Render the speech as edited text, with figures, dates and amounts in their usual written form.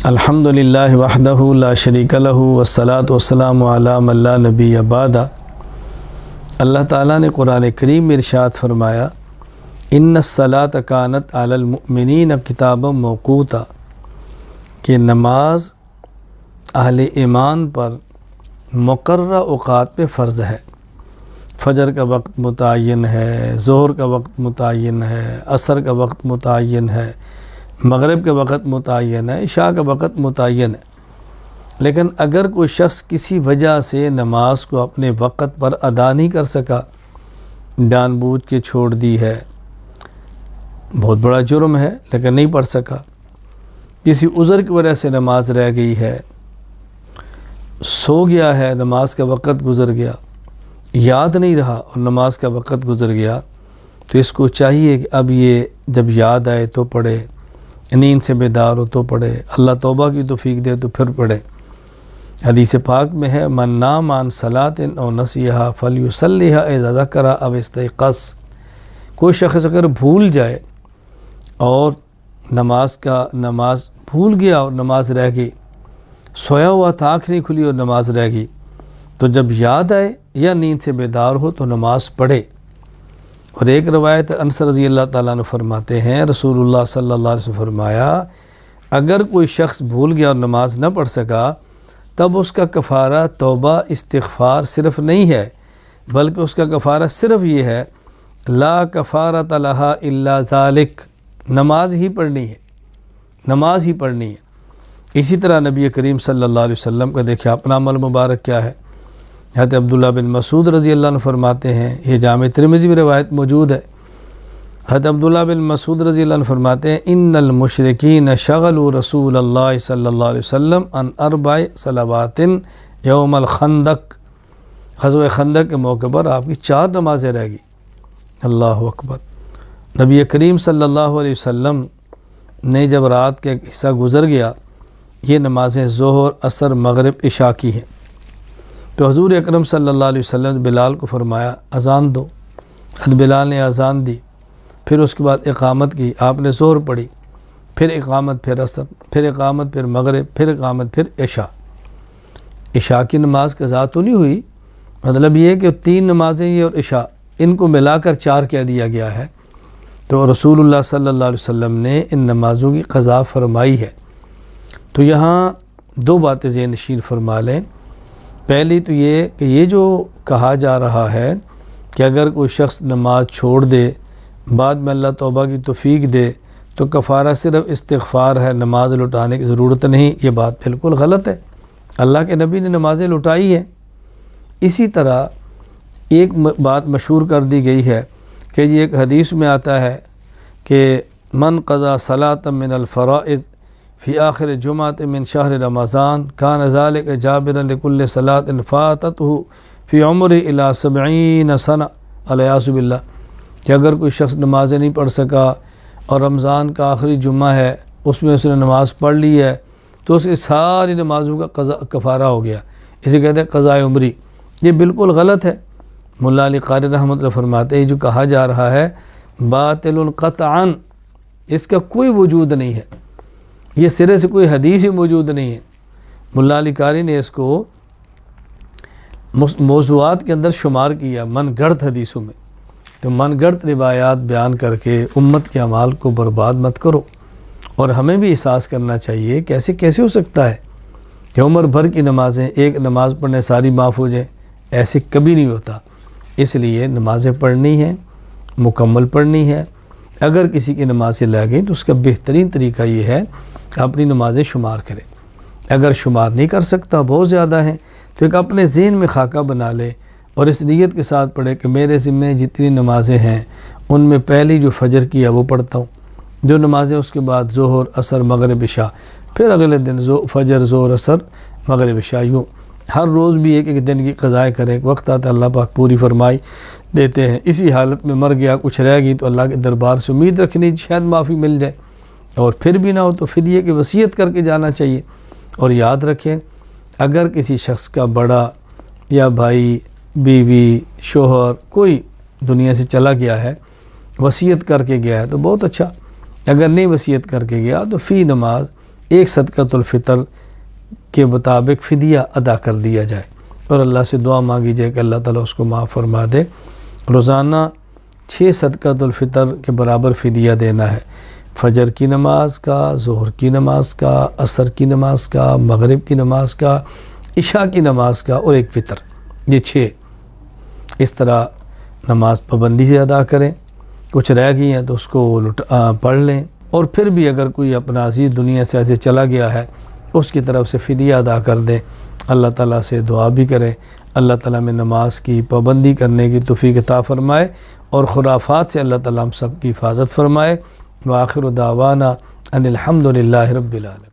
الحمدللہ وحدہ لا شریک لہ والصلاۃ والسلام علی من لا نبی بعد۔ اللہ تعالیٰ نے قرآن کریم میں ارشاد فرمایا ان الصلاۃ کانت علی المؤمنین کتابا موقوتا، کہ نماز اہل ایمان پر مقررہ اوقات پہ فرض ہے۔ فجر کا وقت متعین ہے، ظہر کا وقت متعین ہے، عصر کا وقت متعین ہے، مغرب کا وقت متعین ہے، عشاء کا وقت متعین ہے۔ لیکن اگر کوئی شخص کسی وجہ سے نماز کو اپنے وقت پر ادا نہیں کر سکا، جان بوجھ کے چھوڑ دی ہے، بہت بڑا جرم ہے لیکن نہیں پڑھ سکا، کسی عذر کی وجہ سے نماز رہ گئی ہے، سو گیا ہے، نماز کا وقت گزر گیا، یاد نہیں رہا اور نماز کا وقت گزر گیا، تو اس کو چاہیے کہ اب یہ جب یاد آئے تو پڑھے، نیند سے بیدار ہو تو پڑھے، اللہ توبہ کی توفیق دے تو پھر پڑھے۔ حدیث پاک میں ہے من نام عن صلاۃ او نسیہا فلیصلیھا اذا ذکر او استیقظ، کوئی شخص اگر بھول جائے اور نماز بھول گیا اور نماز رہ گئی، سویا ہوا تھا، آنکھ نہیں کھلی اور نماز رہ گئی، تو جب یاد آئے یا نیند سے بیدار ہو تو نماز پڑھے۔ اور ایک روایت انس رضی اللہ تعالیٰ عنہ فرماتے ہیں رسول اللہ صلی اللہ علیہ وسلم فرمایا اگر کوئی شخص بھول گیا اور نماز نہ پڑھ سکا تب اس کا کفارہ توبہ استغفار صرف نہیں ہے، بلکہ اس کا کفارہ صرف یہ ہے لا کفارۃ لہا الا ذالک، نماز ہی پڑھنی ہے، نماز ہی پڑھنی ہے۔ اسی طرح نبی کریم صلی اللہ علیہ وسلم کا دیکھیں اپنا عمل مبارک کیا ہے۔ حضرت عبداللہ بن مسعود رضی اللہ عنہ فرماتے ہیں، یہ جامع ترمذی میں روایت موجود ہے، حضرت عبداللہ بن مسعود رضی اللہ عنہ فرماتے ہیں ان المشرکین شغلوا رسول اللہ صلی اللہ علیہ وسلم عن 4 صلوات یوم الخندق، غزوہ خندق کے موقع پر آپ کی 4 نمازیں رہ گئی۔ اللہ اکبر۔ نبی کریم صلی اللہ علیہ وسلم نے جب رات کا ایک حصہ گزر گیا، یہ نمازیں ظہر، عصر، مغرب، عشاء کی ہیں، تو حضور اکرم صلی اللہ علیہ وسلم نے بلال کو فرمایا اذان دو، حضرت بلال نے اذان دی، پھر اس کے بعد اقامت کی، آپ نے ظہر پڑھی، پھر اقامت، پھر عصر، پھر اقامت، پھر مغرب، پھر اقامت، پھر عشاء۔ عشاء کی نماز قضا تو نہیں ہوئی، مطلب یہ کہ 3 نمازیں یہ اور عشاء، ان کو ملا کر 4 کہہ دیا گیا ہے، تو رسول اللہ صلی اللہ علیہ وسلم نے ان نمازوں کی قضا فرمائی ہے۔ تو یہاں 2 باتیں ذہن نشین فرما لیں۔ پہلی تو یہ کہ یہ جو کہا جا رہا ہے کہ اگر کوئی شخص نماز چھوڑ دے بعد میں اللہ توبہ کی توفیق دے تو کفارہ صرف استغفار ہے، نماز لٹانے کی ضرورت نہیں، یہ بات بالکل غلط ہے۔ اللہ کے نبی نے نمازیں لٹائی ہیں۔ اسی طرح ایک بات مشہور کر دی گئی ہے کہ یہ ایک حدیث میں آتا ہے کہ من قضا صلاۃ من الفرائض فی آخر جمعۃ من شہر رمضان کان ذلک جابرا لکل صلاۃ فاتتہ فی عمر الی 70 سنہ، الیاذ باللہ، کہ اگر کوئی شخص نمازیں نہیں پڑھ سکا اور رمضان کا آخری جمعہ ہے اس میں اس نے نماز پڑھ لی ہے تو اس کی ساری نمازوں کا کفارہ ہو گیا، اسے کہتے ہیں قضائے عمری۔ یہ بالکل غلط ہے۔ مولا علی قاری رحمۃ اللہ فرماتے ہیں جو کہا جا رہا ہے باطل قطعا، اس کا کوئی وجود نہیں ہے، یہ سرے سے کوئی حدیث ہی موجود نہیں ہے۔ مولا علی قاری نے اس کو موضوعات کے اندر شمار کیا، من گڑت حدیثوں میں، تو من گڑت روایات بیان کر کے امت کے اعمال کو برباد مت کرو۔ اور ہمیں بھی احساس کرنا چاہیے کہ کیسے ہو سکتا ہے کہ عمر بھر کی نمازیں ایک نماز پڑھنے ساری معاف ہو جائیں، ایسے کبھی نہیں ہوتا۔ اس لیے نمازیں پڑھنی ہیں، مکمل پڑھنی ہے۔ اگر کسی کی نمازیں لگ گئیں تو اس کا بہترین طریقہ یہ ہے کہ اپنی نمازیں شمار کرے۔ اگر شمار نہیں کر سکتا، بہت زیادہ ہیں، تو ایک اپنے ذہن میں خاکہ بنا لے اور اس نیت کے ساتھ پڑھے کہ میرے ذمہ جتنی نمازیں ہیں ان میں پہلی جو فجر کی ہے وہ پڑھتا ہوں، جو نمازیں اس کے بعد ظہر، عصر، مغرب، عشاء، پھر اگلے دن فجر، ظہر، عصر، مغرب، عشاء، یوں ہر روز بھی ایک ایک دن کی قضائیں کرے، ایک وقت آتا ہے اللہ پاک پوری فرمائی دیتے ہیں۔ اسی حالت میں مر گیا، کچھ رہ گئی تو اللہ کے دربار سے امید رکھنی شاید معافی مل جائے، اور پھر بھی نہ ہو تو فدیے کی وصیت کر کے جانا چاہیے۔ اور یاد رکھیں اگر کسی شخص کا بڑا یا بھائی، بیوی، شوہر کوئی دنیا سے چلا گیا ہے، وصیت کر کے گیا ہے تو بہت اچھا، اگر نہیں وصیت کر کے گیا تو فی نماز ایک صدقۃ الفطر کے مطابق فدیہ ادا کر دیا جائے اور اللہ سے دعا مانگی جائے کہ اللہ تعالیٰ اس کو معاف فرما دے۔ روزانہ 6 صدقۃ الفطر کے برابر فدیہ دینا ہے، فجر کی نماز کا، ظہر کی نماز کا، عصر کی نماز کا، مغرب کی نماز کا، عشاء کی نماز کا اور ایک فطر، یہ 6۔ اس طرح نماز پابندی سے ادا کریں، کچھ رہ گئی ہیں تو اس کو پڑھ لیں، اور پھر بھی اگر کوئی اپنا عزیز دنیا سے ایسے چلا گیا ہے اس کی طرف سے فدیہ ادا کر دیں، اللہ تعالیٰ سے دعا بھی کریں، اللہ تعالیٰ میں نماز کی پابندی کرنے کی توفیق عطا فرمائے اور خرافات سے اللہ تعالیٰ ہم سب کی حفاظت فرمائے۔ وآخر دعوانا ان الحمد للہ رب العالمین۔